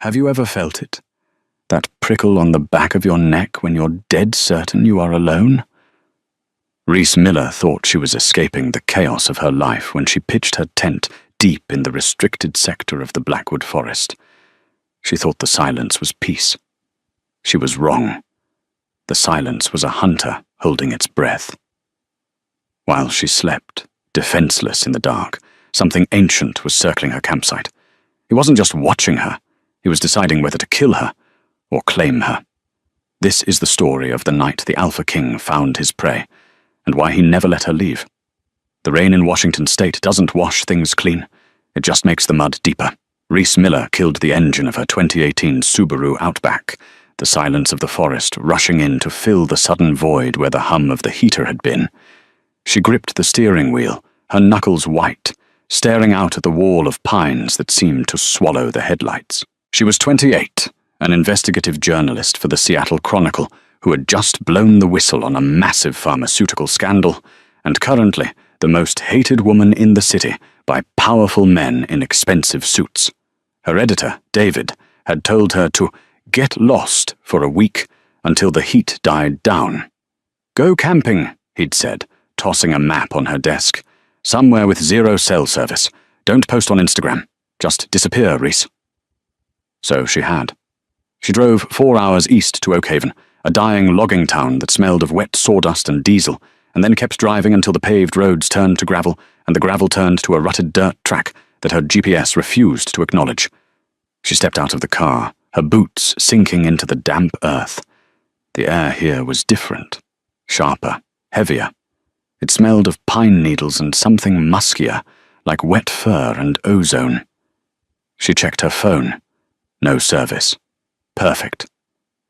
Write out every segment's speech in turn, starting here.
Have you ever felt it? That prickle on the back of your neck when you're dead certain you are alone? Reese Miller thought she was escaping the chaos of her life when she pitched her tent deep in the restricted sector of the Blackwood Forest. She thought the silence was peace. She was wrong. The silence was a hunter holding its breath. While she slept, defenseless in the dark, something ancient was circling her campsite. He wasn't just watching her, he was deciding whether to kill her or claim her. This is the story of the night the Alpha King found his prey, and why he never let her leave. The rain in Washington state doesn't wash things clean, it just makes the mud deeper. Reese Miller killed the engine of her 2018 Subaru Outback, the silence of the forest rushing in to fill the sudden void where the hum of the heater had been. She gripped the steering wheel, her knuckles white, staring out at the wall of pines that seemed to swallow the headlights. She was 28, an investigative journalist for the Seattle Chronicle who had just blown the whistle on a massive pharmaceutical scandal, and currently the most hated woman in the city by powerful men in expensive suits. Her editor, David, had told her to get lost for a week until the heat died down. Go camping, he'd said, tossing a map on her desk. Somewhere with 0 cell service. Don't post on Instagram. Just disappear, Reese. So she had. She drove 4 hours east to Oakhaven, a dying logging town that smelled of wet sawdust and diesel, and then kept driving until the paved roads turned to gravel, and the gravel turned to a rutted dirt track that her GPS refused to acknowledge. She stepped out of the car, her boots sinking into the damp earth. The air here was different, sharper, heavier. It smelled of pine needles and something muskier, like wet fur and ozone. She checked her phone. No service. Perfect.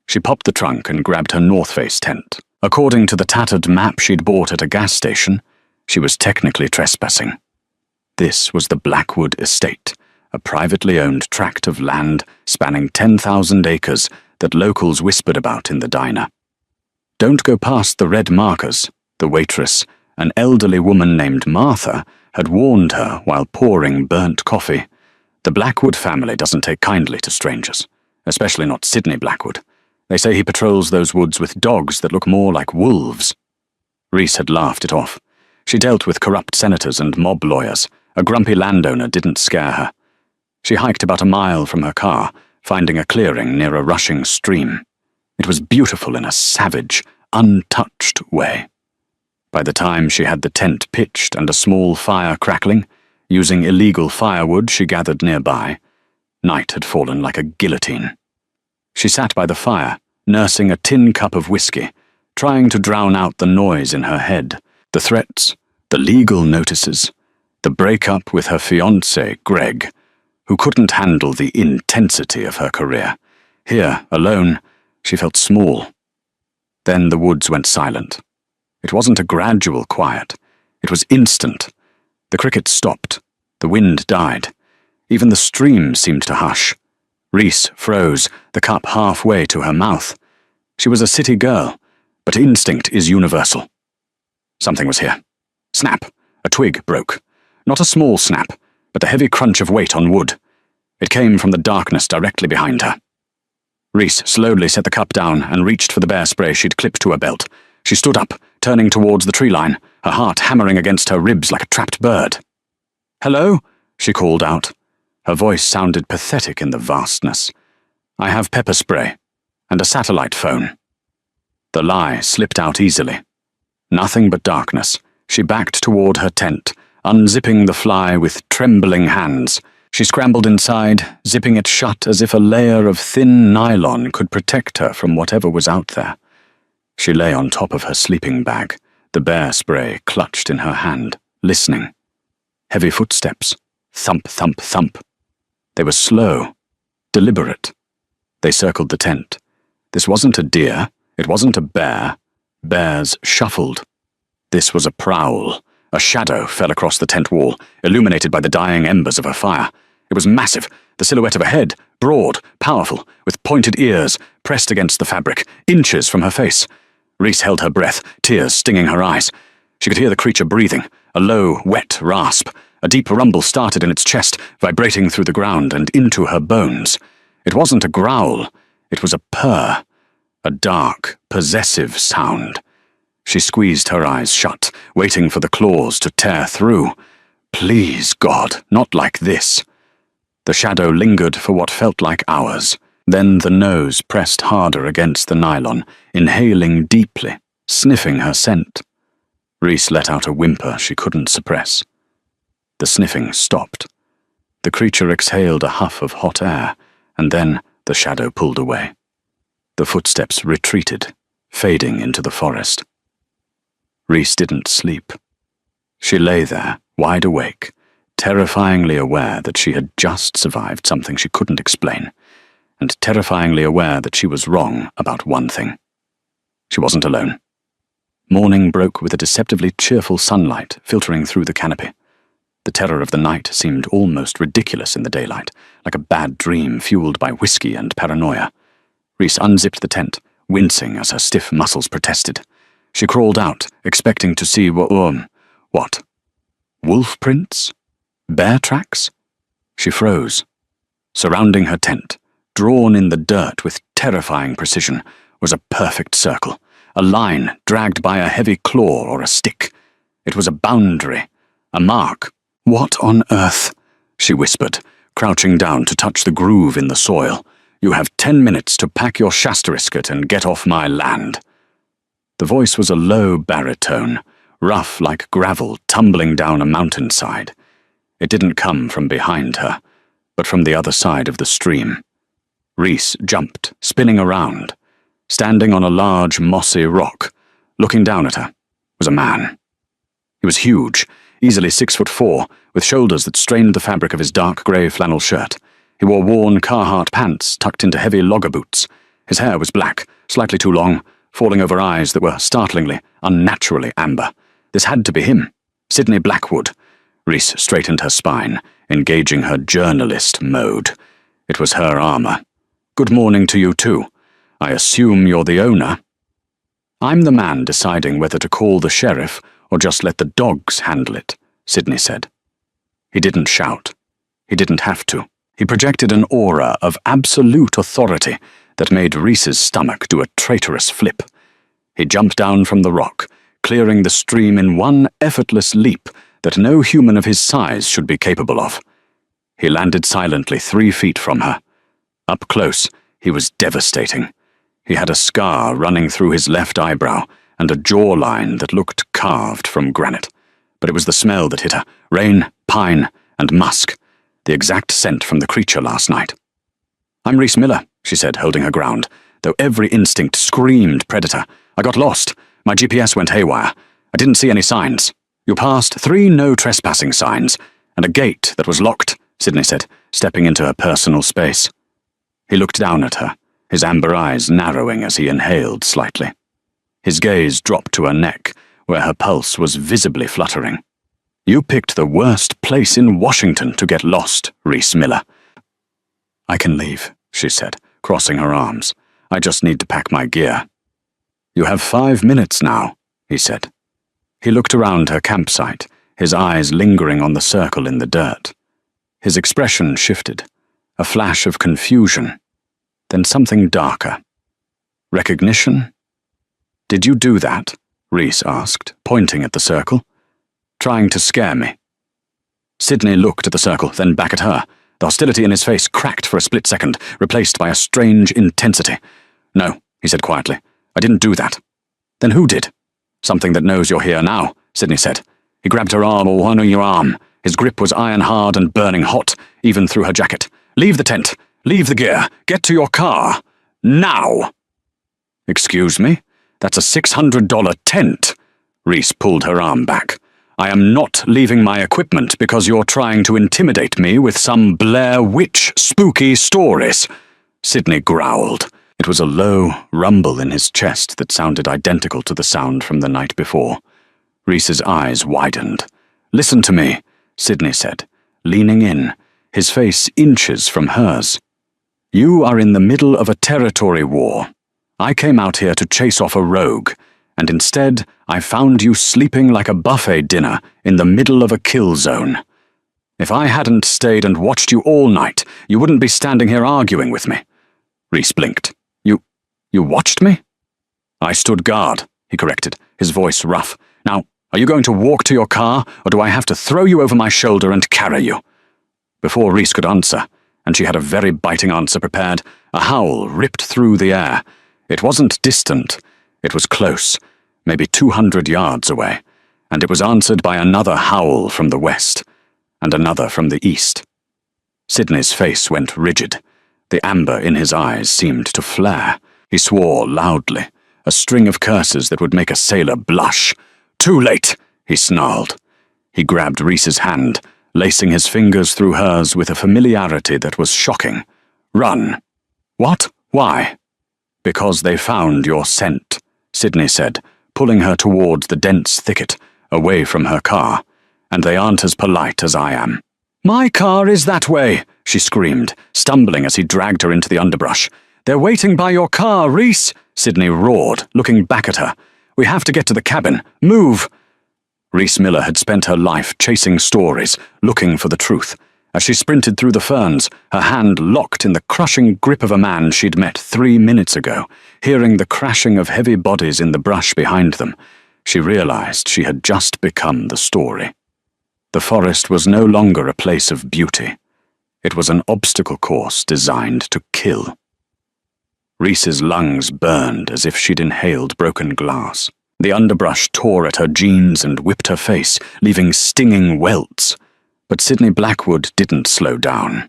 She popped the trunk and grabbed her North Face tent. According to the tattered map she'd bought at a gas station, she was technically trespassing. This was the Blackwood Estate, a privately owned tract of land spanning 10,000 acres that locals whispered about in the diner. Don't go past the red markers, the waitress, an elderly woman named Martha, had warned her while pouring burnt coffee. The Blackwood family doesn't take kindly to strangers, especially not Sidney Blackwood. They say he patrols those woods with dogs that look more like wolves. Reese had laughed it off. She dealt with corrupt senators and mob lawyers. A grumpy landowner didn't scare her. She hiked about a mile from her car, finding a clearing near a rushing stream. It was beautiful in a savage, untouched way. By the time she had the tent pitched and a small fire crackling, using illegal firewood she gathered nearby, night had fallen like a guillotine. She sat by the fire, nursing a tin cup of whiskey, trying to drown out the noise in her head, the threats, the legal notices, the breakup with her fiancé, Greg, who couldn't handle the intensity of her career. Here, alone, she felt small. Then the woods went silent. It wasn't a gradual quiet. It was instant. The crickets stopped. The wind died. Even the stream seemed to hush. Reese froze, the cup halfway to her mouth. She was a city girl, but instinct is universal. Something was here. Snap! A twig broke. Not a small snap, but the heavy crunch of weight on wood. It came from the darkness directly behind her. Reese slowly set the cup down and reached for the bear spray she'd clipped to her belt. She stood up, turning towards the tree line, her heart hammering against her ribs like a trapped bird. "Hello?" she called out. Her voice sounded pathetic in the vastness. "I have pepper spray and a satellite phone." The lie slipped out easily. Nothing but darkness. She backed toward her tent, unzipping the fly with trembling hands. She scrambled inside, zipping it shut as if a layer of thin nylon could protect her from whatever was out there. She lay on top of her sleeping bag, the bear spray clutched in her hand, listening. Heavy footsteps. Thump, thump, thump. They were slow, deliberate. They circled the tent. This wasn't a deer. It wasn't a bear. Bears shuffled. This was a prowl. A shadow fell across the tent wall, illuminated by the dying embers of her fire. It was massive, the silhouette of a head, broad, powerful, with pointed ears, pressed against the fabric, inches from her face. Reese held her breath, tears stinging her eyes. She could hear the creature breathing, a low, wet rasp. A deep rumble started in its chest, vibrating through the ground and into her bones. It wasn't a growl, it was a purr, a dark, possessive sound. She squeezed her eyes shut, waiting for the claws to tear through. Please, God, not like this. The shadow lingered for what felt like hours. Then the nose pressed harder against the nylon, inhaling deeply, sniffing her scent. Rhys let out a whimper she couldn't suppress. The sniffing stopped. The creature exhaled a huff of hot air, and then the shadow pulled away. The footsteps retreated, fading into the forest. Rhys didn't sleep. She lay there, wide awake, terrifyingly aware that she had just survived something she couldn't explain, and terrifyingly aware that she was wrong about one thing. She wasn't alone. Morning broke with a deceptively cheerful sunlight filtering through the canopy. The terror of the night seemed almost ridiculous in the daylight, like a bad dream fueled by whiskey and paranoia. Rhys unzipped the tent, wincing as her stiff muscles protested. She crawled out, expecting to see what? Wolf prints? Bear tracks? She froze. Surrounding her tent, drawn in the dirt with terrifying precision, was a perfect circle, a line dragged by a heavy claw or a stick. It was a boundary, a mark. "What on earth?" she whispered, crouching down to touch the groove in the soil. "You have 10 minutes to pack your Shasterisket and get off my land." The voice was a low baritone, rough like gravel tumbling down a mountainside. It didn't come from behind her, but from the other side of the stream. Rhys jumped, spinning around. Standing on a large, mossy rock, looking down at her, was a man. He was huge, easily 6'4", with shoulders that strained the fabric of his dark grey flannel shirt. He wore worn Carhartt pants tucked into heavy logger boots. His hair was black, slightly too long, falling over eyes that were startlingly, unnaturally amber. This had to be him, Sidney Blackwood. Rhys straightened her spine, engaging her journalist mode. It was her armour. "Good morning to you too. I assume you're the owner." "I'm the man deciding whether to call the sheriff or just let the dogs handle it," Sidney said. He didn't shout. He didn't have to. He projected an aura of absolute authority that made Rhys's stomach do a traitorous flip. He jumped down from the rock, clearing the stream in one effortless leap that no human of his size should be capable of. He landed silently 3 feet from her. Up close, he was devastating. He had a scar running through his left eyebrow and a jawline that looked carved from granite. But it was the smell that hit her, rain, pine, and musk, the exact scent from the creature last night. "I'm Rhys Miller," she said, holding her ground, though every instinct screamed predator. "I got lost. My GPS went haywire. I didn't see any signs. You passed 3 no trespassing signs, and a gate that was locked," Sidney said, stepping into her personal space. He looked down at her, his amber eyes narrowing as he inhaled slightly. His gaze dropped to her neck, where her pulse was visibly fluttering. "You picked the worst place in Washington to get lost, Rhys Miller." "I can leave," she said, crossing her arms. "I just need to pack my gear." "You have 5 minutes now," he said. He looked around her campsite, his eyes lingering on the circle in the dirt. His expression shifted, a flash of confusion, then something darker. Recognition? "Did you do that?" Rhys asked, pointing at the circle. "Trying to scare me?" Sidney looked at the circle, then back at her. The hostility in his face cracked for a split second, replaced by a strange intensity. "No," he said quietly. "I didn't do that." "Then who did?" "Something that knows you're here now," Sidney said. He grabbed her arm, or one on your arm. His grip was iron-hard and burning hot, even through her jacket. "Leave the tent. Leave the gear. Get to your car. Now!" "Excuse me? That's a $600 tent." Rhys pulled her arm back. "I am not leaving my equipment because you're trying to intimidate me with some Blair Witch spooky stories," Sidney growled. It was a low rumble in his chest that sounded identical to the sound from the night before. Rhys's eyes widened. "Listen to me," Sidney said, leaning in, his face inches from hers. "You are in the middle of a territory war. I came out here to chase off a rogue, and instead I found you sleeping like a buffet dinner in the middle of a kill zone. If I hadn't stayed and watched you all night, you wouldn't be standing here arguing with me. Rhys blinked. You watched me? I stood guard, he corrected, his voice rough. Now, are you going to walk to your car, or do I have to throw you over my shoulder and carry you? Before Rhys could answer, and she had a very biting answer prepared, a howl ripped through the air. It wasn't distant. It was close, maybe 200 yards away, and it was answered by another howl from the west, and another from the east. Sidney's face went rigid. The amber in his eyes seemed to flare. He swore loudly, a string of curses that would make a sailor blush. Too late, he snarled. He grabbed Rhys's hand, lacing his fingers through hers with a familiarity that was shocking. Run. What? Why? Because they found your scent, Sidney said, pulling her towards the dense thicket, away from her car. And they aren't as polite as I am. My car is that way, she screamed, stumbling as he dragged her into the underbrush. They're waiting by your car, Rhys, Sidney roared, looking back at her. We have to get to the cabin. Move! Rhys Miller had spent her life chasing stories, looking for the truth. As she sprinted through the ferns, her hand locked in the crushing grip of a man she'd met 3 minutes ago, hearing the crashing of heavy bodies in the brush behind them, she realized she had just become the story. The forest was no longer a place of beauty. It was an obstacle course designed to kill. Rhys's lungs burned as if she'd inhaled broken glass. The underbrush tore at her jeans and whipped her face, leaving stinging welts. But Sidney Blackwood didn't slow down.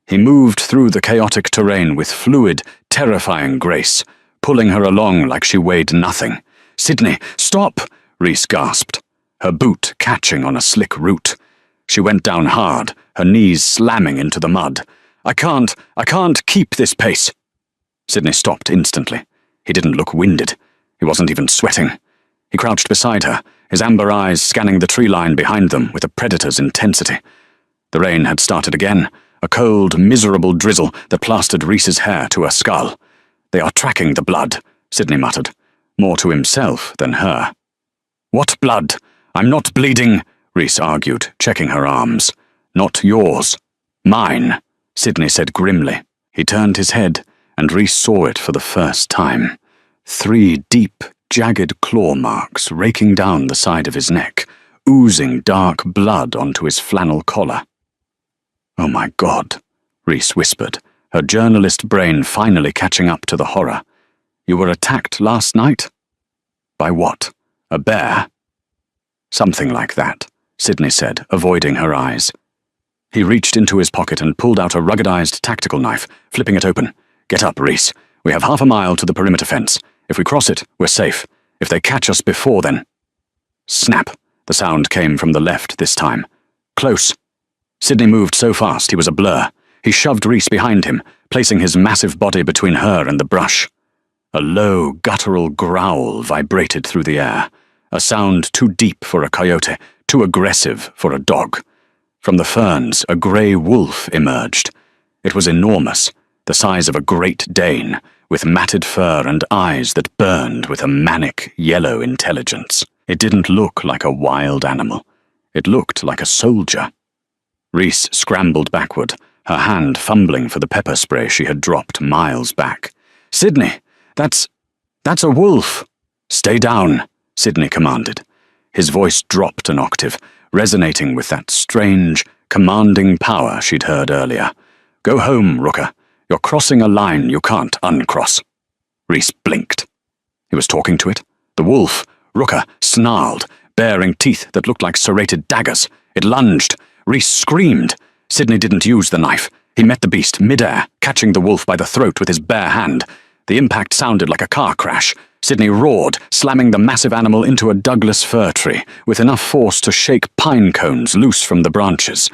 He moved through the chaotic terrain with fluid, terrifying grace, pulling her along like she weighed nothing. Sidney, stop! Rhys gasped, her boot catching on a slick root. She went down hard, her knees slamming into the mud. I can't keep this pace. Sidney stopped instantly. He didn't look winded. He wasn't even sweating. He crouched beside her, his amber eyes scanning the tree line behind them with a predator's intensity. The rain had started again, a cold, miserable drizzle that plastered Rhys's hair to her skull. They are tracking the blood, Sidney muttered, more to himself than her. What blood? I'm not bleeding, Rhys argued, checking her arms. Not yours. Mine, Sidney said grimly. He turned his head, and Rhys saw it for the first time. 3 deep, jagged claw marks raking down the side of his neck, oozing dark blood onto his flannel collar. Oh my God, Rhys whispered, her journalist brain finally catching up to the horror. You were attacked last night? By what? A bear? Something like that, Sidney said, avoiding her eyes. He reached into his pocket and pulled out a ruggedized tactical knife, flipping it open. Get up, Rhys. We have half a mile to the perimeter fence. If we cross it, we're safe. If they catch us before then... Snap! The sound came from the left this time. Close. Sidney moved so fast he was a blur. He shoved Rhys behind him, placing his massive body between her and the brush. A low, guttural growl vibrated through the air, a sound too deep for a coyote, too aggressive for a dog. From the ferns, a grey wolf emerged. It was enormous, the size of a Great Dane, with matted fur and eyes that burned with a manic, yellow intelligence. It didn't look like a wild animal. It looked like a soldier. Rhys scrambled backward, her hand fumbling for the pepper spray she had dropped miles back. Sidney, that's a wolf. Stay down, Sidney commanded. His voice dropped an octave, resonating with that strange, commanding power she'd heard earlier. Go home, Rooker. You're crossing a line you can't uncross. Rhys blinked. He was talking to it. The wolf, Rooker, snarled, baring teeth that looked like serrated daggers. It lunged. Rhys screamed. Sidney didn't use the knife. He met the beast mid-air, catching the wolf by the throat with his bare hand. The impact sounded like a car crash. Sidney roared, slamming the massive animal into a Douglas fir tree, with enough force to shake pine cones loose from the branches.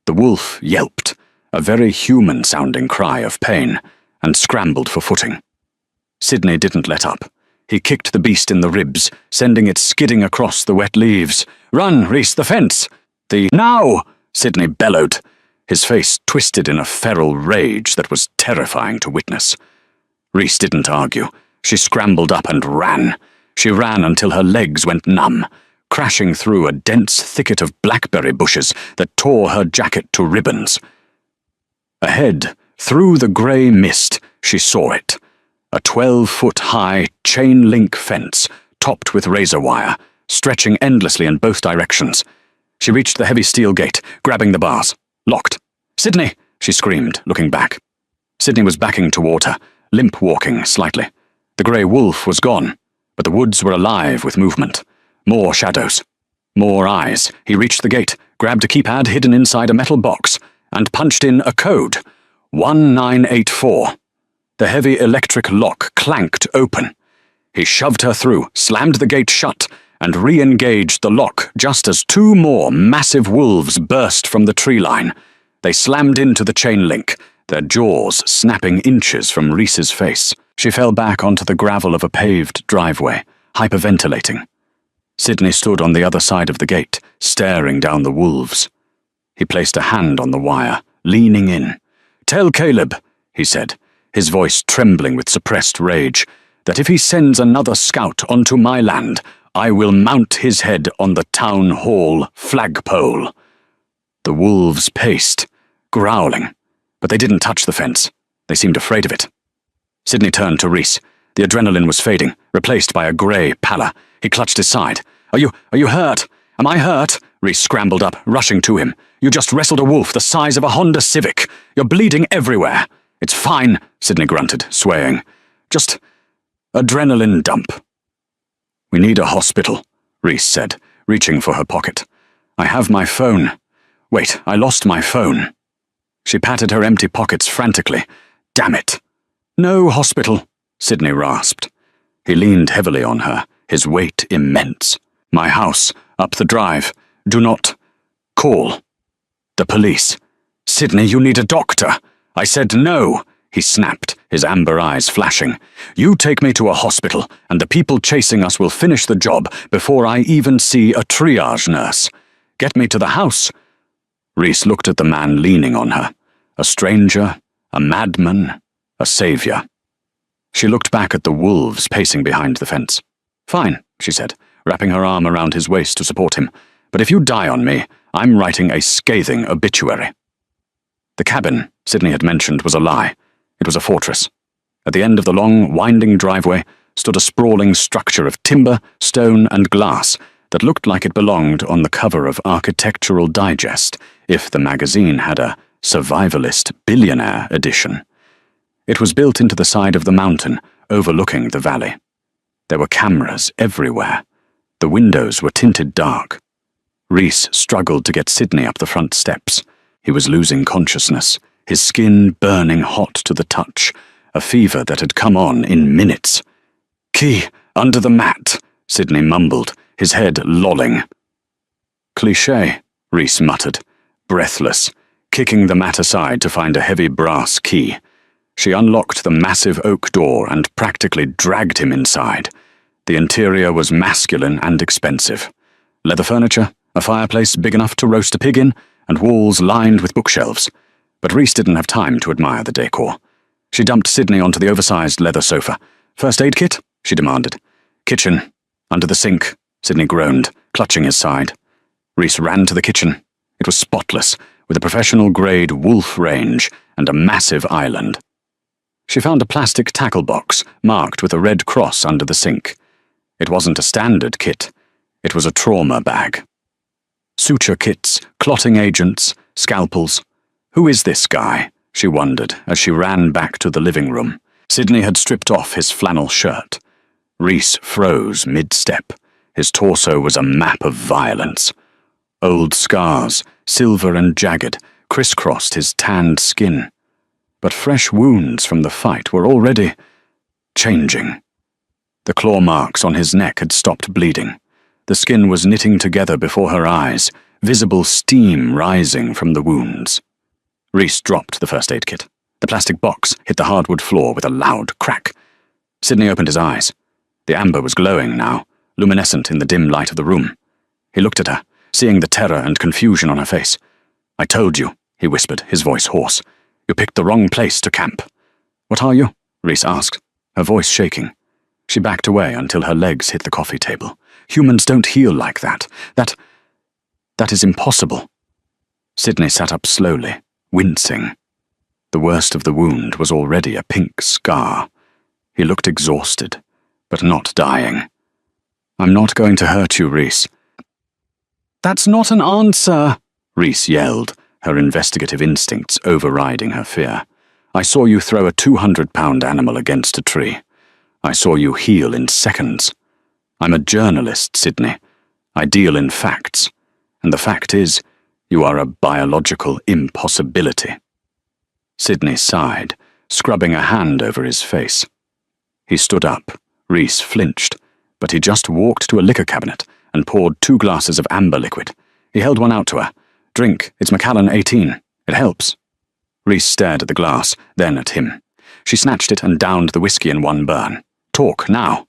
The wolf yelped, a very human-sounding cry of pain, and scrambled for footing. Sidney didn't let up. He kicked the beast in the ribs, sending it skidding across the wet leaves. Run, Rhys, the fence! Now! Sidney bellowed, his face twisted in a feral rage that was terrifying to witness. Rhys didn't argue. She scrambled up and ran. She ran until her legs went numb. crashing through a dense thicket of blackberry bushes that tore her jacket to ribbons. Ahead, through the grey mist, she saw it. A 12-foot-high chain-link fence, topped with razor wire, stretching endlessly in both directions. She reached the heavy steel gate, grabbing the bars. Locked. "Sydney!" she screamed, looking back. Sydney was backing toward her, limp-walking slightly. The grey wolf was gone, but the woods were alive with movement. More shadows. More eyes. He reached the gate, grabbed a keypad hidden inside a metal box, and punched in a code. 1984. The heavy electric lock clanked open. He shoved her through, slammed the gate shut, and re-engaged the lock just as two more massive wolves burst from the tree line. They slammed into the chain link, their jaws snapping inches from Rhys's face. She fell back onto the gravel of a paved driveway, hyperventilating. Sydney stood on the other side of the gate, staring down the wolves. He placed a hand on the wire, leaning in. "Tell Caleb," he said, his voice trembling with suppressed rage, "that if he sends another scout onto my land, I will mount his head on the town hall flagpole." The wolves paced, growling, but they didn't touch the fence. They seemed afraid of it. Sydney turned to Rhys. The adrenaline was fading, replaced by a grey pallor. He clutched his side. Are you hurt? Am I hurt?" Rhys scrambled up, rushing to him. "You just wrestled a wolf the size of a Honda Civic. You're bleeding everywhere." "It's fine," Sydney grunted, swaying. "Just adrenaline dump." "We need a hospital," Rhys said, reaching for her pocket. "I have my phone. Wait, I lost my phone." She patted her empty pockets frantically. "Damn it." "No hospital," Sydney rasped. He leaned heavily on her, his weight immense. "My house, up the drive. Do not call the police." "Sydney, you need a doctor." "I said no," he snapped, his amber eyes flashing. "You take me to a hospital, and the people chasing us will finish the job before I even see a triage nurse. Get me to the house." Rhys looked at the man leaning on her. A stranger, a madman, a savior. She looked back at the wolves pacing behind the fence. "Fine," she said, wrapping her arm around his waist to support him. "But if you die on me, I'm writing a scathing obituary." The cabin Sydney had mentioned was a lie. It was a fortress. At the end of the long, winding driveway stood a sprawling structure of timber, stone, and glass that looked like it belonged on the cover of Architectural Digest, if the magazine had a survivalist billionaire edition. It was built into the side of the mountain, overlooking the valley. There were cameras everywhere. The windows were tinted dark. Rhys struggled to get Sydney up the front steps. He was losing consciousness, his skin burning hot to the touch, a fever that had come on in minutes. "Key, under the mat," Sydney mumbled, his head lolling. "Cliché," Rhys muttered, breathless, kicking the mat aside to find a heavy brass key. She unlocked the massive oak door and practically dragged him inside. The interior was masculine and expensive. Leather furniture, a fireplace big enough to roast a pig in, and walls lined with bookshelves. But Rhys didn't have time to admire the decor. She dumped Sydney onto the oversized leather sofa. "First aid kit?" she demanded. "Kitchen. Under the sink," Sydney groaned, clutching his side. Rhys ran to the kitchen. It was spotless, with a professional-grade wolf range and a massive island. She found a plastic tackle box marked with a red cross under the sink. It wasn't a standard kit. It was a trauma bag. Suture kits, clotting agents, scalpels. Who is this guy? She wondered as she ran back to the living room. Sydney had stripped off his flannel shirt. Rhys froze mid-step. His torso was a map of violence. Old scars, silver and jagged, crisscrossed his tanned skin. But fresh wounds from the fight were already changing. The claw marks on his neck had stopped bleeding. The skin was knitting together before her eyes, visible steam rising from the wounds. Rhys dropped the first aid kit. The plastic box hit the hardwood floor with a loud crack. Sydney opened his eyes. The amber was glowing now, luminescent in the dim light of the room. He looked at her, seeing the terror and confusion on her face. "I told you," he whispered, his voice hoarse. "You picked the wrong place to camp." "What are you?" Rhys asked, her voice shaking. She backed away until her legs hit the coffee table. Humans don't heal like that. That is impossible. Sidney sat up slowly, wincing. The worst of the wound was already a pink scar. He looked exhausted, but not dying. I'm not going to hurt you, Rhys. That's not an answer, Rhys yelled, her investigative instincts overriding her fear. I saw you throw a 200-pound animal against a tree. I saw you heal in seconds. I'm a journalist, Sidney. I deal in facts. And the fact is, you are a biological impossibility. Sidney sighed, scrubbing a hand over his face. He stood up. Rhys flinched, but he just walked to a liquor cabinet and poured 2 glasses of amber liquid. He held one out to her. Drink, it's Macallan 18. It helps. Rhys stared at the glass, then at him. She snatched it and downed the whiskey in one burn. Talk, now.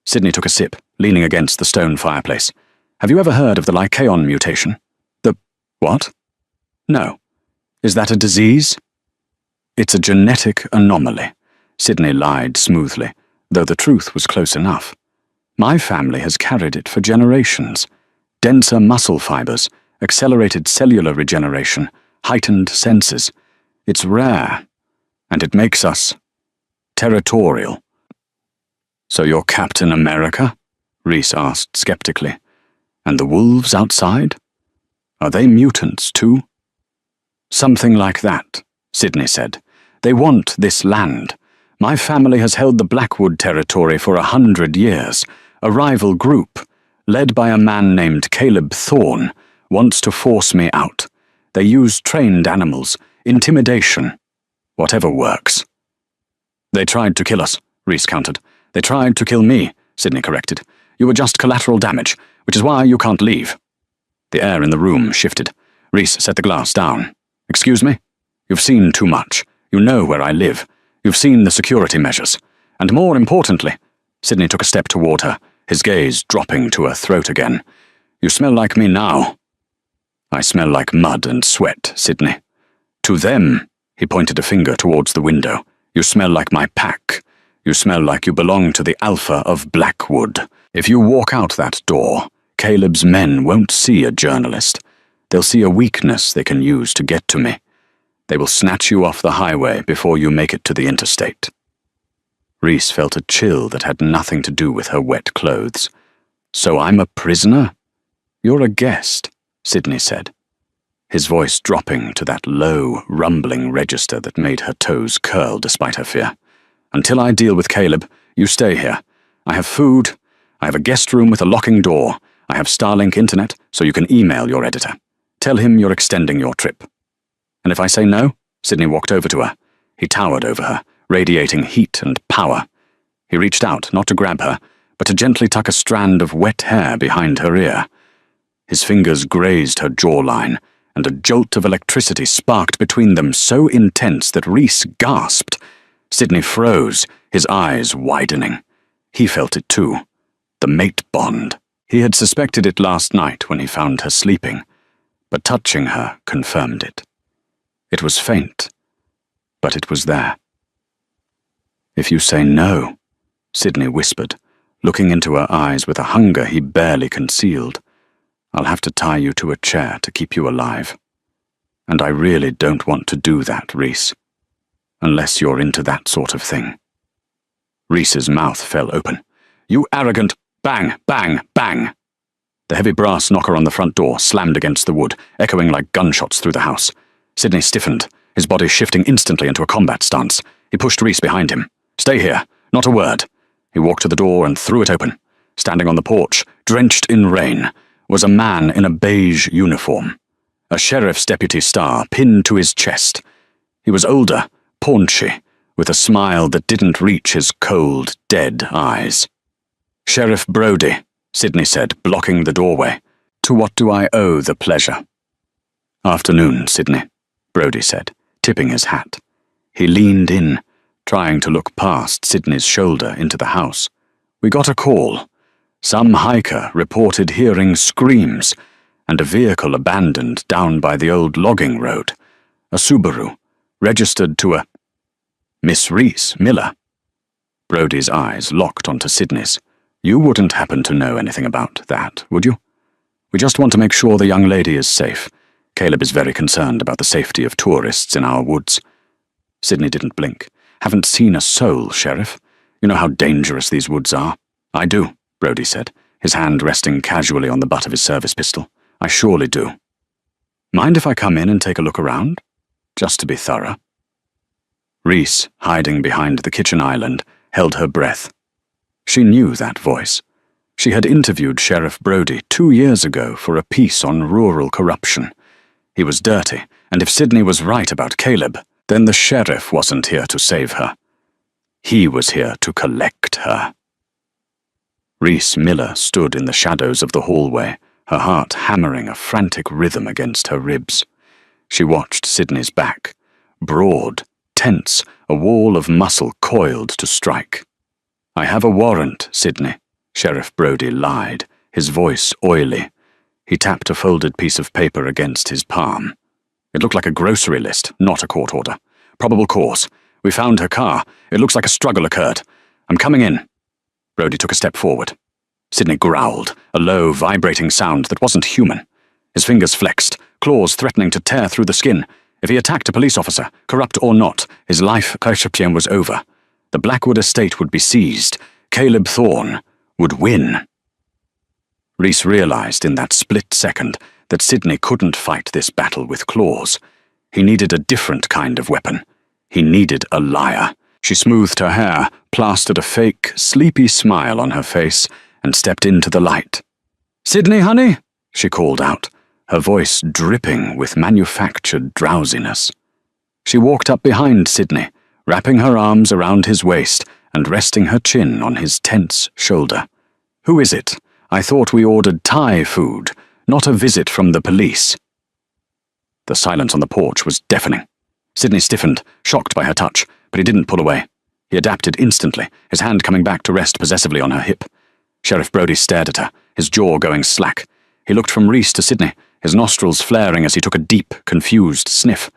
Sidney took a sip, leaning against the stone fireplace. Have you ever heard of the Lycaon mutation? The what? No. Is that a disease? It's a genetic anomaly. Sidney lied smoothly, though the truth was close enough. My family has carried it for generations. Denser muscle fibers, accelerated cellular regeneration, heightened senses. It's rare, and it makes us territorial. So you're Captain America? Rhys asked skeptically. And the wolves outside? Are they mutants too? Something like that, Sidney said. They want this land. My family has held the Blackwood territory for 100 years. A rival group, led by a man named Caleb Thorne, wants to force me out. They use trained animals, intimidation, whatever works. They tried to kill us, Rhys countered. They tried to kill me, Sidney corrected. You were just collateral damage, which is why you can't leave. The air in the room shifted. Rhys set the glass down. Excuse me? You've seen too much. You know where I live. You've seen the security measures. And more importantly, Sidney took a step toward her, his gaze dropping to her throat again. You smell like me now. I smell like mud and sweat, Sidney. To them, he pointed a finger towards the window, you smell like my pack. You smell like you belong to the Alpha of Blackwood. If you walk out that door, Caleb's men won't see a journalist. They'll see a weakness they can use to get to me. They will snatch you off the highway before you make it to the interstate. Rhys felt a chill that had nothing to do with her wet clothes. So I'm a prisoner? You're a guest, Sidney said, his voice dropping to that low, rumbling register that made her toes curl despite her fear. Until I deal with Caleb, you stay here. I have food. I have a guest room with a locking door. I have Starlink internet, so you can email your editor. Tell him you're extending your trip. And if I say no? Sidney walked over to her. He towered over her, radiating heat and power. He reached out, not to grab her, but to gently tuck a strand of wet hair behind her ear. His fingers grazed her jawline, and a jolt of electricity sparked between them so intense that Rhys gasped. Sidney froze, his eyes widening. He felt it too. The mate bond. He had suspected it last night when he found her sleeping, but touching her confirmed it. It was faint, but it was there. If you say no, Sidney whispered, looking into her eyes with a hunger he barely concealed, I'll have to tie you to a chair to keep you alive. And I really don't want to do that, Rhys. Unless you're into that sort of thing. Rhys's mouth fell open. You arrogant... Bang, bang, bang! The heavy brass knocker on the front door slammed against the wood, echoing like gunshots through the house. Sidney stiffened, his body shifting instantly into a combat stance. He pushed Rhys behind him. Stay here, not a word. He walked to the door and threw it open. Standing on the porch, drenched in rain, was a man in a beige uniform. A sheriff's deputy star pinned to his chest. He was older, paunchy, with a smile that didn't reach his cold, dead eyes. Sheriff Brody, Sidney said, blocking the doorway. To what do I owe the pleasure? Afternoon, Sidney, Brody said, tipping his hat. He leaned in, trying to look past Sidney's shoulder into the house. We got a call. Some hiker reported hearing screams, and a vehicle abandoned down by the old logging road. A Subaru, registered to a... Miss Rhys Miller. Brody's eyes locked onto Sidney's. You wouldn't happen to know anything about that, would you? We just want to make sure the young lady is safe. Caleb is very concerned about the safety of tourists in our woods. Sidney didn't blink. Haven't seen a soul, Sheriff. You know how dangerous these woods are. I do, Brody said, his hand resting casually on the butt of his service pistol. I surely do. Mind if I come in and take a look around? Just to be thorough. Reese, hiding behind the kitchen island, held her breath. She knew that voice. She had interviewed Sheriff Brody 2 years ago for a piece on rural corruption. He was dirty, and if Sidney was right about Caleb, then the sheriff wasn't here to save her. He was here to collect her. Reese Miller stood in the shadows of the hallway, her heart hammering a frantic rhythm against her ribs. She watched Sidney's back, broad, tense, a wall of muscle coiled to strike. I have a warrant, Sidney, Sheriff Brody lied, his voice oily. He tapped a folded piece of paper against his palm. It looked like a grocery list, not a court order. Probable cause. We found her car. It looks like a struggle occurred. I'm coming in. Brody took a step forward. Sidney growled, a low, vibrating sound that wasn't human. His fingers flexed, claws threatening to tear through the skin. If he attacked a police officer, corrupt or not, his life was over. The Blackwood estate would be seized. Caleb Thorne would win. Reese realized in that split second that Sidney couldn't fight this battle with claws. He needed a different kind of weapon. He needed a liar. She smoothed her hair, plastered a fake, sleepy smile on her face, and stepped into the light. "Sidney, honey," she called out, her voice dripping with manufactured drowsiness. She walked up behind Sidney, wrapping her arms around his waist and resting her chin on his tense shoulder. "Who is it? I thought we ordered Thai food, not a visit from the police." The silence on the porch was deafening. Sidney stiffened, shocked by her touch, but he didn't pull away. He adapted instantly, his hand coming back to rest possessively on her hip. Sheriff Brody stared at her, his jaw going slack. He looked from Reese to Sidney, his nostrils flaring as he took a deep, confused sniff.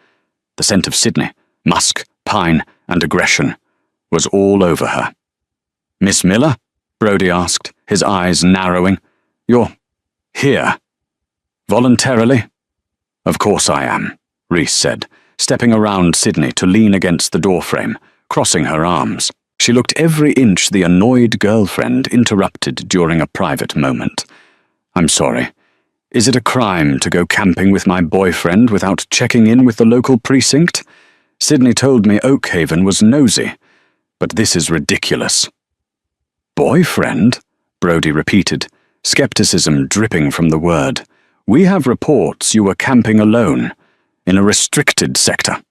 The scent of Sidney, musk, pine, and aggression, was all over her. "Miss Miller?" Brody asked, his eyes narrowing. "You're here? Voluntarily?" "Of course I am," Reese said, stepping around Sidney to lean against the doorframe, crossing her arms. She looked every inch the annoyed girlfriend interrupted during a private moment. "I'm sorry. Is it a crime to go camping with my boyfriend without checking in with the local precinct? Sidney told me Oakhaven was nosy, but this is ridiculous." "Boyfriend?" Brody repeated, skepticism dripping from the word. "We have reports you were camping alone, in a restricted sector."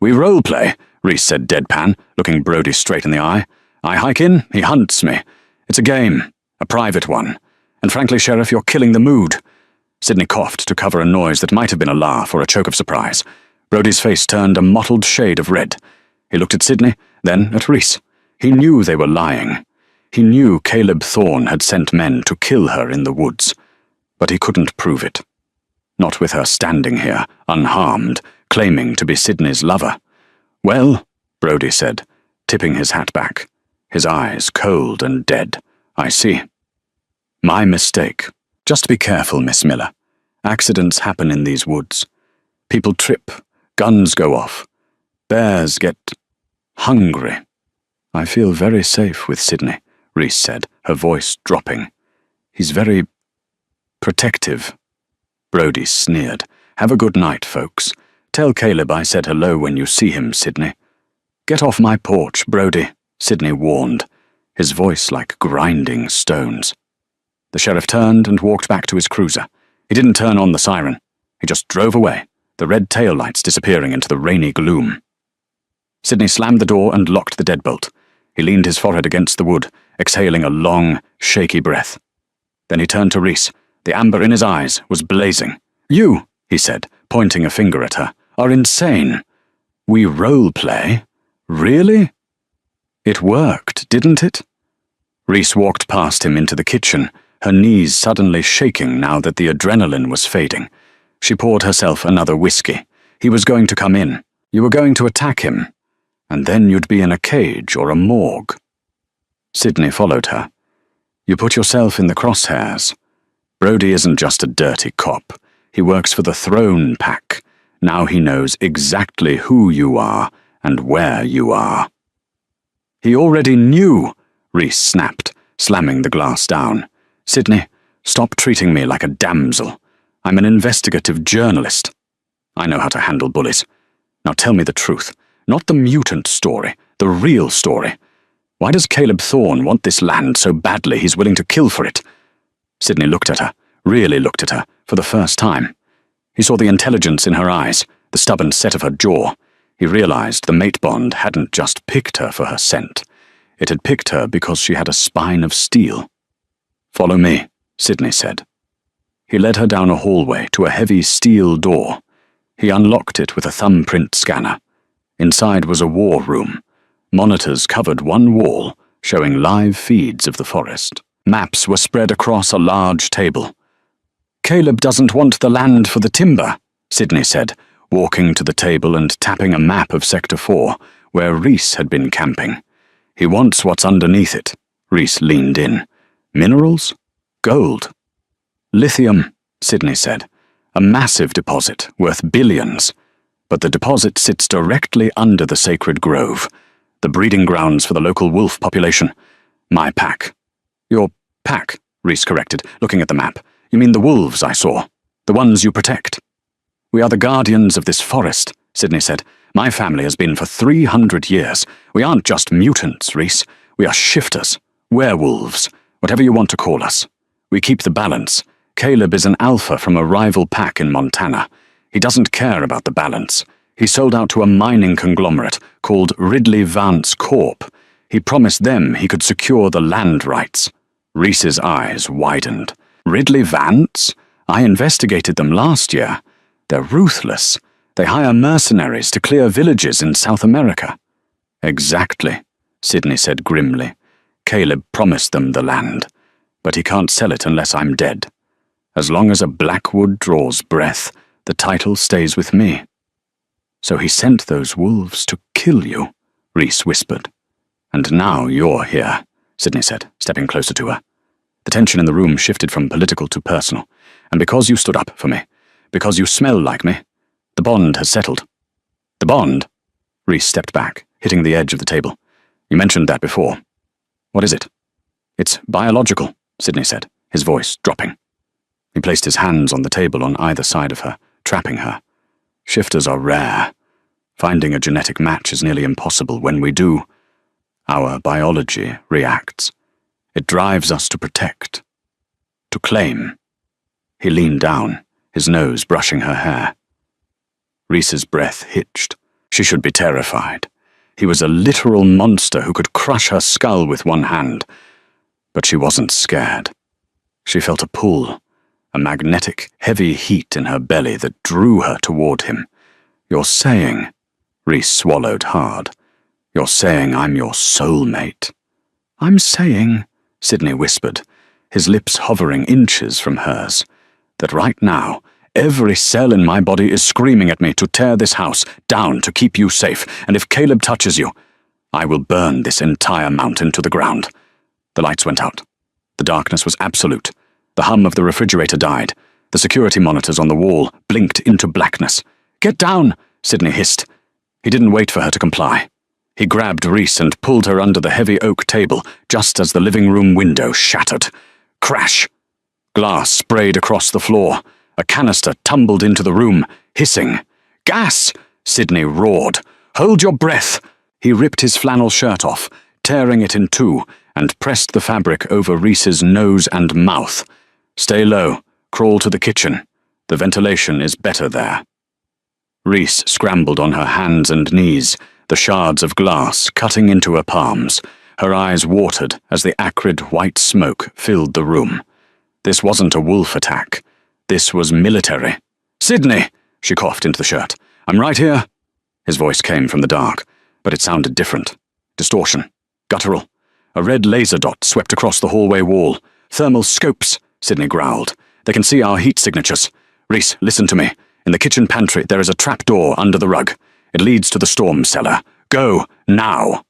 "We roleplay," Reese said deadpan, looking Brody straight in the eye. "I hike in, he hunts me. It's a game, a private one. And frankly, Sheriff, you're killing the mood." Sidney coughed to cover a noise that might have been a laugh or a choke of surprise. Brody's face turned a mottled shade of red. He looked at Sidney, then at Reese. He knew they were lying. He knew Caleb Thorne had sent men to kill her in the woods, but he couldn't prove it. Not with her standing here, unharmed, claiming to be Sidney's lover. "Well," Brody said, tipping his hat back, his eyes cold and dead. "I see. My mistake. Just be careful, Miss Miller. Accidents happen in these woods. People trip, guns go off, bears get hungry." "I feel very safe with Sidney," Reese said, her voice dropping. "He's very protective." Brody sneered. "Have a good night, folks. Tell Caleb I said hello when you see him, Sidney." "Get off my porch, Brody," Sidney warned, his voice like grinding stones. The sheriff turned and walked back to his cruiser. He didn't turn on the siren. He just drove away, the red taillights disappearing into the rainy gloom. Sidney slammed the door and locked the deadbolt. He leaned his forehead against the wood, exhaling a long, shaky breath. Then he turned to Reese. The amber in his eyes was blazing. "You," he said, pointing a finger at her, "are insane. We role-play? Really?" "It worked, didn't it?" Reese walked past him into the kitchen, her knees suddenly shaking now that the adrenaline was fading. She poured herself another whiskey. "He was going to come in. You were going to attack him. And then you'd be in a cage or a morgue." Sidney followed her. You put yourself in the crosshairs. Brody isn't just a dirty cop. He works for the Throne Pack. Now he knows exactly who you are and where you are." "He already knew," Rhys snapped, slamming the glass down. "Sydney, stop treating me like a damsel. I'm an investigative journalist. I know how to handle bullies. Now tell me the truth. Not the mutant story, the real story. Why does Caleb Thorne want this land so badly he's willing to kill for it?" Sydney looked at her, really looked at her, for the first time. He saw the intelligence in her eyes, the stubborn set of her jaw. He realized the mate bond hadn't just picked her for her scent. It had picked her because she had a spine of steel. "Follow me," Sydney said. He led her down a hallway to a heavy steel door. He unlocked it with a thumbprint scanner. Inside was a war room. Monitors covered one wall, showing live feeds of the forest. Maps were spread across a large table. "Caleb doesn't want the land for the timber," Sydney said, walking to the table and tapping a map of Sector 4, where Rhys had been camping. "He wants what's underneath it." Rhys leaned in. "Minerals? Gold?" "Lithium," Sydney said. "A massive deposit, worth billions. But the deposit sits directly under the sacred grove, the breeding grounds for the local wolf population. My pack." "Your pack," Rhys corrected, looking at the map. "You mean the wolves I saw? The ones you protect?" "We are the guardians of this forest," Sydney said. "My family has been for 300 years. We aren't just mutants, Rhys. We are shifters, werewolves, whatever you want to call us. We keep the balance. Caleb is an alpha from a rival pack in Montana. He doesn't care about the balance. He sold out to a mining conglomerate called Ridley Vance Corp. He promised them he could secure the land rights." Rhys's eyes widened. "Ridley Vance? I investigated them last year. They're ruthless. They hire mercenaries to clear villages in South America." "Exactly," Sydney said grimly. "Caleb promised them the land, but he can't sell it unless I'm dead. As long as a Blackwood draws breath, the title stays with me." "So he sent those wolves to kill you," Rhys whispered. "And now you're here," Sydney said, stepping closer to her. The tension in the room shifted from political to personal. "And because you stood up for me, because you smell like me, the bond has settled." "The bond?" Rhys stepped back, hitting the edge of the table. "You mentioned that before. What is it?" "It's biological," Sydney said, his voice dropping. He placed his hands on the table on either side of her, trapping her. "Shifters are rare. Finding a genetic match is nearly impossible. When we do, our biology reacts. It drives us to protect, to claim." He leaned down, his nose brushing her hair. Rhys's breath hitched. She should be terrified. He was a literal monster who could crush her skull with one hand. But she wasn't scared. She felt a pull, a magnetic, heavy heat in her belly that drew her toward him. "You're saying," Rhys swallowed hard, "you're saying I'm your soulmate." "I'm saying," Sydney whispered, his lips hovering inches from hers, "that right now, every cell in my body is screaming at me to tear this house down to keep you safe, and if Caleb touches you, I will burn this entire mountain to the ground." The lights went out. The darkness was absolute. The hum of the refrigerator died. The security monitors on the wall blinked into blackness. "Get down!" Sydney hissed. He didn't wait for her to comply. He grabbed Rhys and pulled her under the heavy oak table just as the living room window shattered. Crash! Glass sprayed across the floor. A canister tumbled into the room, hissing. "Gas!" Sydney roared. "Hold your breath!" He ripped his flannel shirt off, tearing it in two, and pressed the fabric over Rhys's nose and mouth. "Stay low. Crawl to the kitchen. The ventilation is better there." Rhys scrambled on her hands and knees, the shards of glass cutting into her palms. Her eyes watered as the acrid white smoke filled the room. This wasn't a wolf attack. This was military. "Sydney!" She coughed into the shirt. "I'm right here." His voice came from the dark, but it sounded different. Distortion. Guttural. A red laser dot swept across the hallway wall. "Thermal scopes," Sydney growled. "They can see our heat signatures. Rhys, listen to me. In the kitchen pantry, there is a trapdoor under the rug. It leads to the storm cellar. Go, now."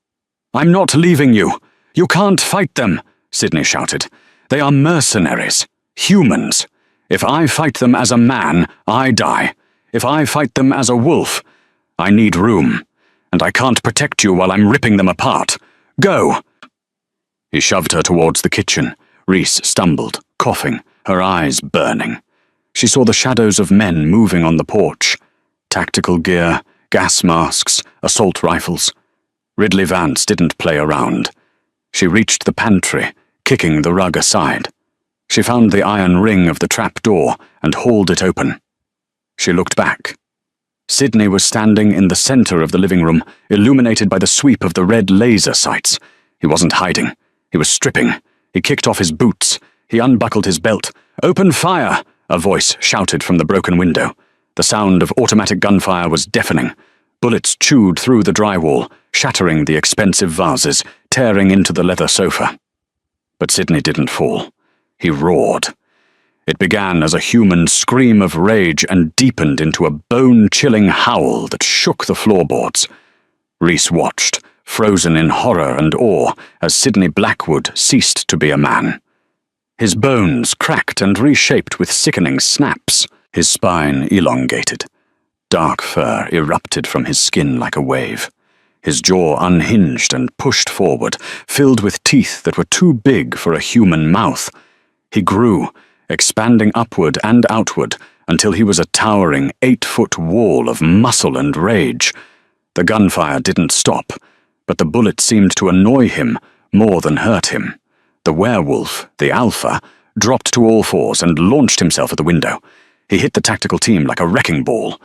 "I'm not leaving you. You can't fight them," Sydney shouted. They are mercenaries. Humans. If I fight them as a man, I die. If I fight them as a wolf, I need room. And I can't protect you while I'm ripping them apart. Go!" He shoved her towards the kitchen. Rhys stumbled, coughing, her eyes burning. She saw the shadows of men moving on the porch. Tactical gear, gas masks, assault rifles. Ridley Vance didn't play around. She reached the pantry, kicking the rug aside. She found the iron ring of the trap door and hauled it open. She looked back. Sidney was standing in the center of the living room, illuminated by the sweep of the red laser sights. He wasn't hiding. He was stripping. He kicked off his boots. He unbuckled his belt. "Open fire!" a voice shouted from the broken window. The sound of automatic gunfire was deafening. Bullets chewed through the drywall, shattering the expensive vases, tearing into the leather sofa. But Sidney didn't fall. He roared. It began as a human scream of rage and deepened into a bone-chilling howl that shook the floorboards. Rhys watched, frozen in horror and awe, as Sidney Blackwood ceased to be a man. His bones cracked and reshaped with sickening snaps, his spine elongated. Dark fur erupted from his skin like a wave. His jaw unhinged and pushed forward, filled with teeth that were too big for a human mouth. He grew, expanding upward and outward, until he was a towering 8-foot wall of muscle and rage. The gunfire didn't stop, but the bullets seemed to annoy him more than hurt him. The werewolf, the alpha, dropped to all fours and launched himself at the window. He hit the tactical team like a wrecking ball.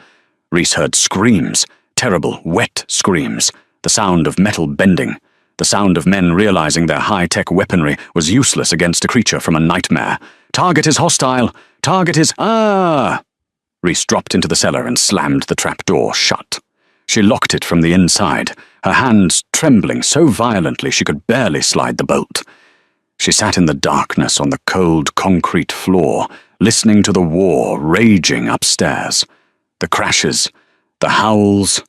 Rhys heard screams, terrible, wet screams, the sound of metal bending, the sound of men realizing their high-tech weaponry was useless against a creature from a nightmare. "Target is hostile! Target is— Ah!" Rhys dropped into the cellar and slammed the trapdoor shut. She locked it from the inside, her hands trembling so violently she could barely slide the bolt. She sat in the darkness on the cold concrete floor, listening to the war raging upstairs. The crashes, the howls,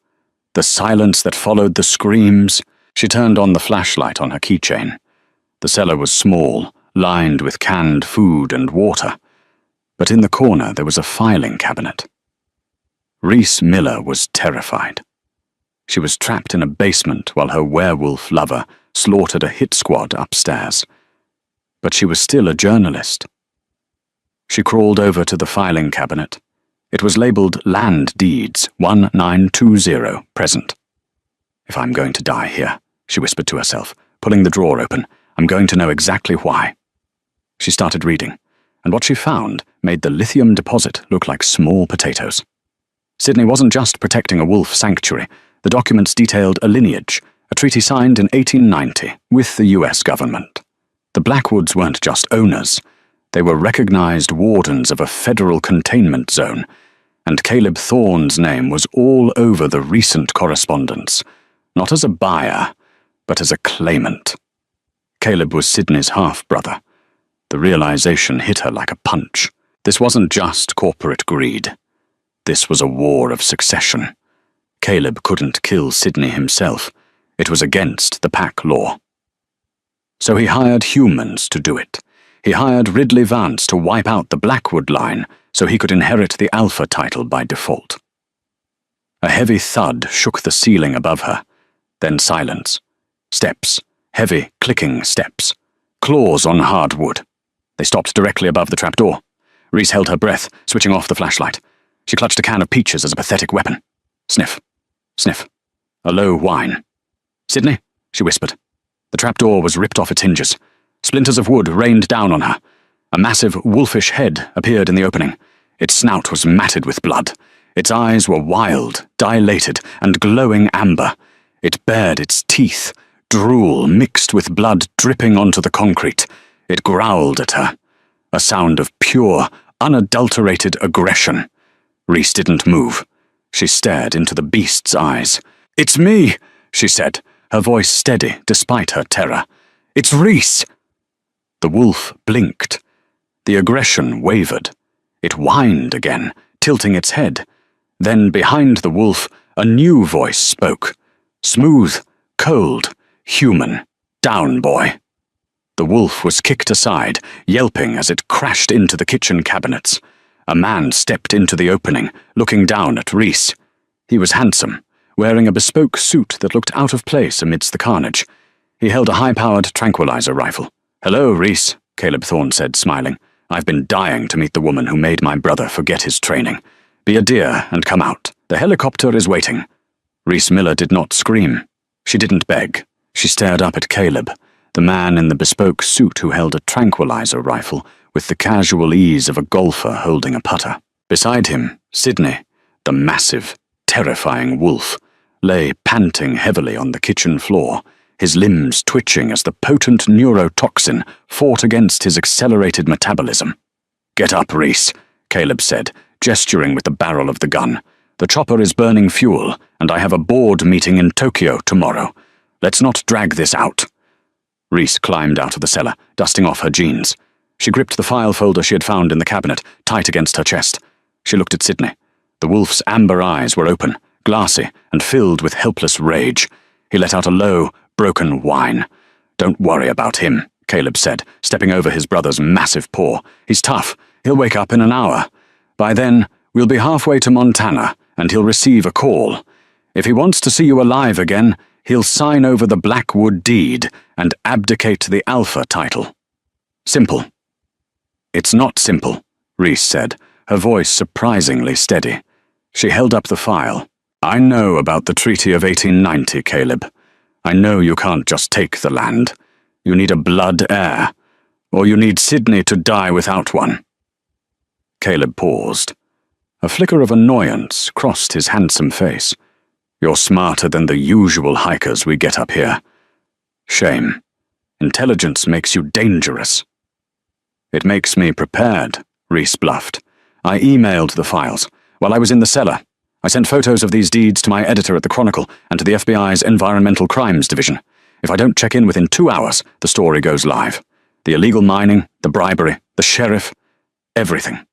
the silence that followed the screams. She turned on the flashlight on her keychain. The cellar was small, lined with canned food and water, but in the corner there was a filing cabinet. Rhys Miller was terrified. She was trapped in a basement while her werewolf lover slaughtered a hit squad upstairs. But she was still a journalist. She crawled over to the filing cabinet. It was labeled Land Deeds 1920, present. "If I'm going to die here," she whispered to herself, pulling the drawer open, "I'm going to know exactly why." She started reading, and what she found made the lithium deposit look like small potatoes. Sidney wasn't just protecting a wolf sanctuary. The documents detailed a lineage, a treaty signed in 1890 with the US government. The Blackwoods weren't just owners. They were recognized wardens of a federal containment zone, and Caleb Thorne's name was all over the recent correspondence, not as a buyer, but as a claimant. Caleb was Sidney's half-brother. The realization hit her like a punch. This wasn't just corporate greed. This was a war of succession. Caleb couldn't kill Sidney himself. It was against the pack law. So he hired humans to do it. He hired Ridley Vance to wipe out the Blackwood line so he could inherit the Alpha title by default. A heavy thud shook the ceiling above her. Then silence. Steps. Heavy, clicking steps. Claws on hardwood. They stopped directly above the trapdoor. Rhys held her breath, switching off the flashlight. She clutched a can of peaches as a pathetic weapon. Sniff. Sniff. A low whine. "Sidney?" she whispered. The trapdoor was ripped off its hinges. Splinters of wood rained down on her. A massive, wolfish head appeared in the opening. Its snout was matted with blood. Its eyes were wild, dilated, and glowing amber. It bared its teeth, drool mixed with blood dripping onto the concrete. It growled at her. A sound of pure, unadulterated aggression. Rhys didn't move. She stared into the beast's eyes. "It's me," she said, her voice steady despite her terror. "It's Rhys." The wolf blinked. The aggression wavered. It whined again, tilting its head. Then behind the wolf, a new voice spoke. Smooth, cold, human. "Down, boy." The wolf was kicked aside, yelping as it crashed into the kitchen cabinets. A man stepped into the opening, looking down at Rhys. He was handsome, wearing a bespoke suit that looked out of place amidst the carnage. He held a high-powered tranquilizer rifle. "Hello, Rhys," Caleb Thorne said, smiling. "I've been dying to meet the woman who made my brother forget his training. Be a dear and come out. The helicopter is waiting." Rhys Miller did not scream. She didn't beg. She stared up at Caleb, the man in the bespoke suit who held a tranquilizer rifle with the casual ease of a golfer holding a putter. Beside him, Sydney, the massive, terrifying wolf, lay panting heavily on the kitchen floor, his limbs twitching as the potent neurotoxin fought against his accelerated metabolism. "Get up, Rhys," Caleb said, gesturing with the barrel of the gun. "The chopper is burning fuel, and I have a board meeting in Tokyo tomorrow. Let's not drag this out." Rhys climbed out of the cellar, dusting off her jeans. She gripped the file folder she had found in the cabinet, tight against her chest. She looked at Sydney. The wolf's amber eyes were open, glassy, and filled with helpless rage. He let out a low, broken whine. "Don't worry about him," Caleb said, stepping over his brother's massive paw. "He's tough. He'll wake up in an hour. By then, we'll be halfway to Montana, and he'll receive a call. If he wants to see you alive again, he'll sign over the Blackwood deed and abdicate the Alpha title. Simple." "It's not simple," Rhys said, her voice surprisingly steady. She held up the file. "I know about the Treaty of 1890, Caleb. I know you can't just take the land. You need a blood heir, or you need Sydney to die without one." Caleb paused. A flicker of annoyance crossed his handsome face. "You're smarter than the usual hikers we get up here. Shame. Intelligence makes you dangerous." "It makes me prepared," Rhys bluffed. "I emailed the files while I was in the cellar. I sent photos of these deeds to my editor at the Chronicle and to the FBI's Environmental Crimes Division. If I don't check in within 2 hours, the story goes live. The illegal mining, the bribery, the sheriff, everything."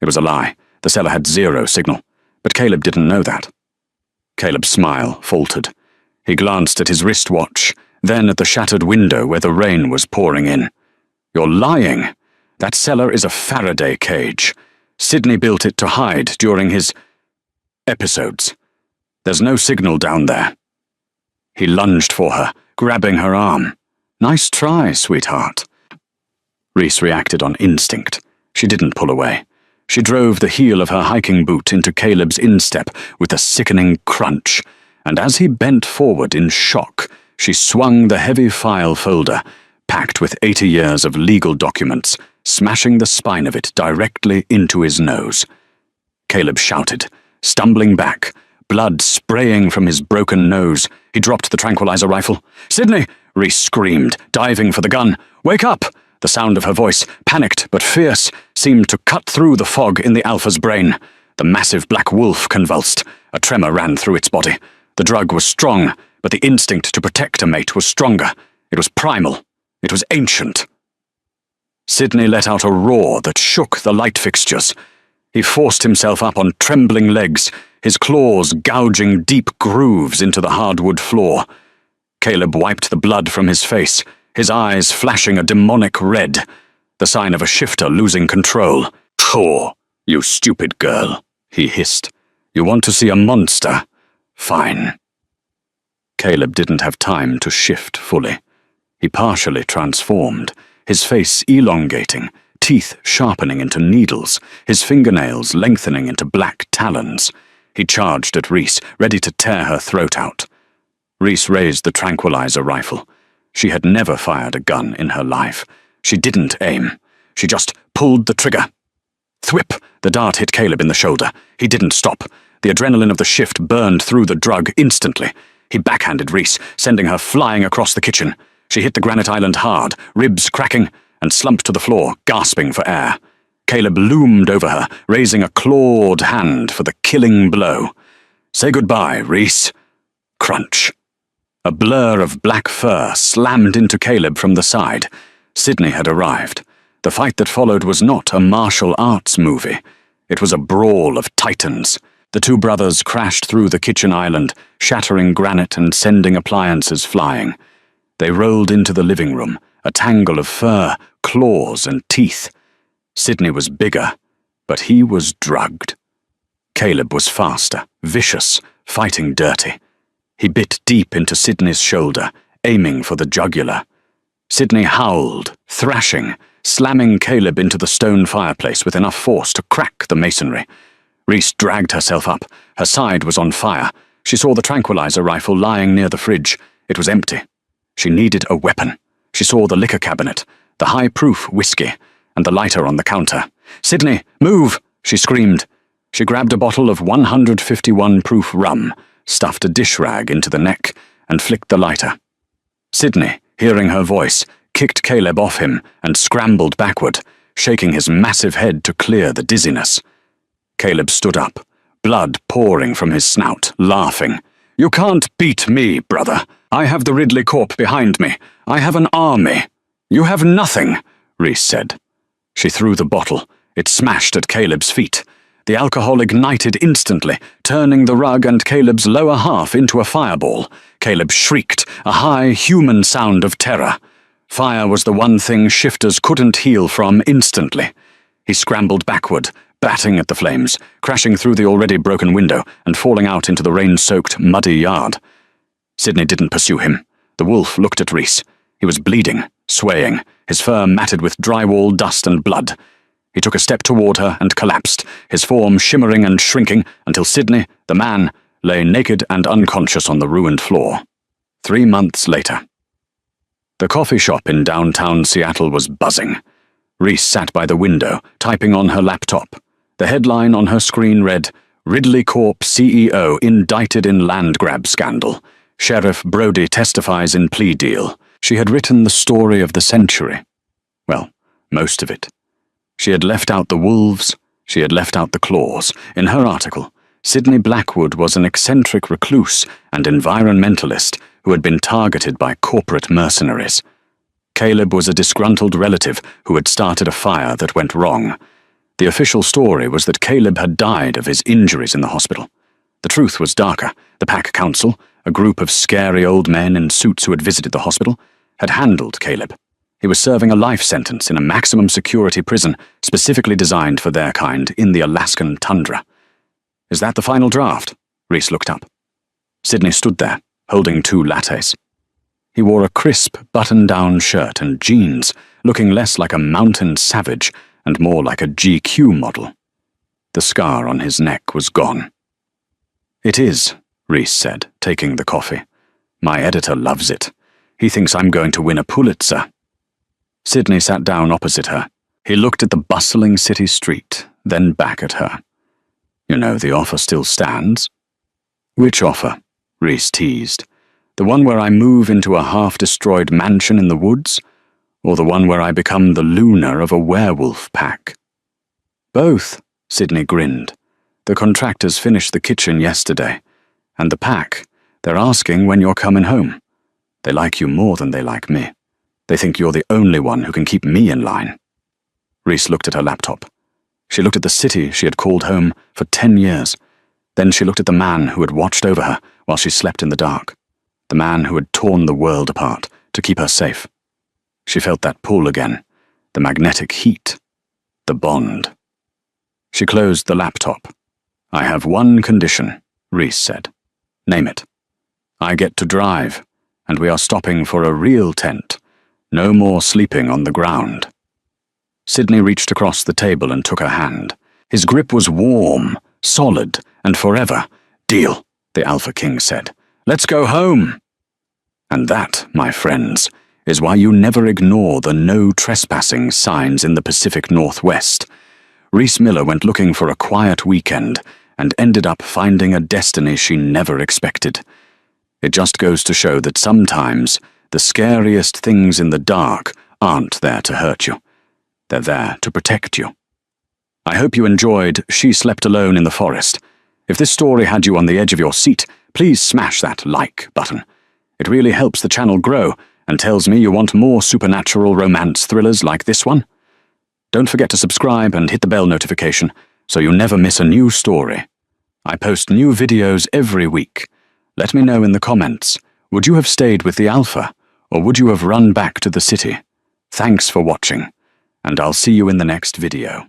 It was a lie. The cellar had 0 signal, but Caleb didn't know that. Caleb's smile faltered. He glanced at his wristwatch, then at the shattered window where the rain was pouring in. "You're lying. That cellar is a Faraday cage. Sydney built it to hide during his episodes. There's no signal down there." He lunged for her, grabbing her arm. "Nice try, sweetheart." Rhys reacted on instinct. She didn't pull away. She drove the heel of her hiking boot into Caleb's instep with a sickening crunch, and as he bent forward in shock, she swung the heavy file folder, packed with 80 years of legal documents, smashing the spine of it directly into his nose. Caleb shouted, stumbling back, blood spraying from his broken nose. He dropped the tranquilizer rifle. "Sydney!" Rhys screamed, diving for the gun. "Wake up!" The sound of her voice, panicked but fierce, seemed to cut through the fog in the Alpha's brain. The massive black wolf convulsed. A tremor ran through its body. The drug was strong, but the instinct to protect a mate was stronger. It was primal. It was ancient. Sydney let out a roar that shook the light fixtures. He forced himself up on trembling legs, his claws gouging deep grooves into the hardwood floor. Caleb wiped the blood from his face, his eyes flashing a demonic red, the sign of a shifter losing control. "Phew, you stupid girl," he hissed. "You want to see a monster? Fine." Caleb didn't have time to shift fully. He partially transformed, his face elongating, teeth sharpening into needles, his fingernails lengthening into black talons. He charged at Rhys, ready to tear her throat out. Rhys raised the tranquilizer rifle. She had never fired a gun in her life. She didn't aim. She just pulled the trigger. Thwip! The dart hit Caleb in the shoulder. He didn't stop. The adrenaline of the shift burned through the drug instantly. He backhanded Rhys, sending her flying across the kitchen. She hit the granite island hard, ribs cracking, and slumped to the floor, gasping for air. Caleb loomed over her, raising a clawed hand for the killing blow. "Say goodbye, Rhys." Crunch. A blur of black fur slammed into Caleb from the side. Sydney had arrived. The fight that followed was not a martial arts movie. It was a brawl of titans. The two brothers crashed through the kitchen island, shattering granite and sending appliances flying. They rolled into the living room, a tangle of fur, claws, and teeth. Sydney was bigger, but he was drugged. Caleb was faster, vicious, fighting dirty. He bit deep into Sydney's shoulder, aiming for the jugular. Sydney howled, thrashing, slamming Caleb into the stone fireplace with enough force to crack the masonry. Reese dragged herself up. Her side was on fire. She saw the tranquilizer rifle lying near the fridge. It was empty. She needed a weapon. She saw the liquor cabinet, the high-proof whiskey, and the lighter on the counter. "Sydney, move!" she screamed. She grabbed a bottle of 151 proof rum, stuffed a dish rag into the neck, and flicked the lighter. Sydney, hearing her voice, kicked Caleb off him and scrambled backward, shaking his massive head to clear the dizziness. Caleb stood up, blood pouring from his snout, laughing. "You can't beat me, brother. I have the Ridley Corp behind me. I have an army." "You have nothing," Reese said. She threw the bottle. It smashed at Caleb's feet. The alcohol ignited instantly, turning the rug and Caleb's lower half into a fireball. Caleb shrieked, a high, human sound of terror. Fire was the one thing shifters couldn't heal from instantly. He scrambled backward, batting at the flames, crashing through the already broken window and falling out into the rain-soaked, muddy yard. Sydney didn't pursue him. The wolf looked at Reese. He was bleeding, swaying, his fur matted with drywall dust and blood. He took a step toward her and collapsed, his form shimmering and shrinking until Sydney, the man, lay naked and unconscious on the ruined floor. 3 months later. The coffee shop in downtown Seattle was buzzing. Reese sat by the window, typing on her laptop. The headline on her screen read, "Ridley Corp CEO indicted in land grab scandal. Sheriff Brody testifies in plea deal." She had written the story of the century. Well, most of it. She had left out the wolves, she had left out the claws. In her article, Sydney Blackwood was an eccentric recluse and environmentalist who had been targeted by corporate mercenaries. Caleb was a disgruntled relative who had started a fire that went wrong. The official story was that Caleb had died of his injuries in the hospital. The truth was darker. The Pack Council, a group of scary old men in suits who had visited the hospital, had handled Caleb. He was serving a life sentence in a maximum security prison specifically designed for their kind in the Alaskan tundra. "Is that the final draft?" Reese looked up. Sydney stood there, holding 2 lattes. He wore a crisp, button-down shirt and jeans, looking less like a mountain savage and more like a GQ model. The scar on his neck was gone. "It is," Reese said, taking the coffee. "My editor loves it. He thinks I'm going to win a Pulitzer." Sydney sat down opposite her. He looked at the bustling city street, then back at her. "You know, the offer still stands." "Which offer?" Reese teased. "The one where I move into a half-destroyed mansion in the woods? Or the one where I become the Luna of a werewolf pack?" "Both," Sydney grinned. "The contractors finished the kitchen yesterday. And the pack, they're asking when you're coming home. They like you more than they like me. They think you're the only one who can keep me in line." Reese looked at her laptop. She looked at the city she had called home for 10 years. Then she looked at the man who had watched over her while she slept in the dark. The man who had torn the world apart to keep her safe. She felt that pull again, the magnetic heat, the bond. She closed the laptop. "I have one condition," Reese said. "Name it." "I get to drive, and we are stopping for a real tent. No more sleeping on the ground." Sydney reached across the table and took her hand. His grip was warm, solid, and forever. "Deal," the Alpha King said. "Let's go home." And that, my friends, is why you never ignore the no trespassing signs in the Pacific Northwest. Reese Miller went looking for a quiet weekend and ended up finding a destiny she never expected. It just goes to show that sometimes the scariest things in the dark aren't there to hurt you. They're there to protect you. I hope you enjoyed She Slept Alone in the Forest. If this story had you on the edge of your seat, please smash that like button. It really helps the channel grow and tells me you want more supernatural romance thrillers like this one. Don't forget to subscribe and hit the bell notification so you never miss a new story. I post new videos every week. Let me know in the comments, would you have stayed with the Alpha, or would you have run back to the city? Thanks for watching, and I'll see you in the next video.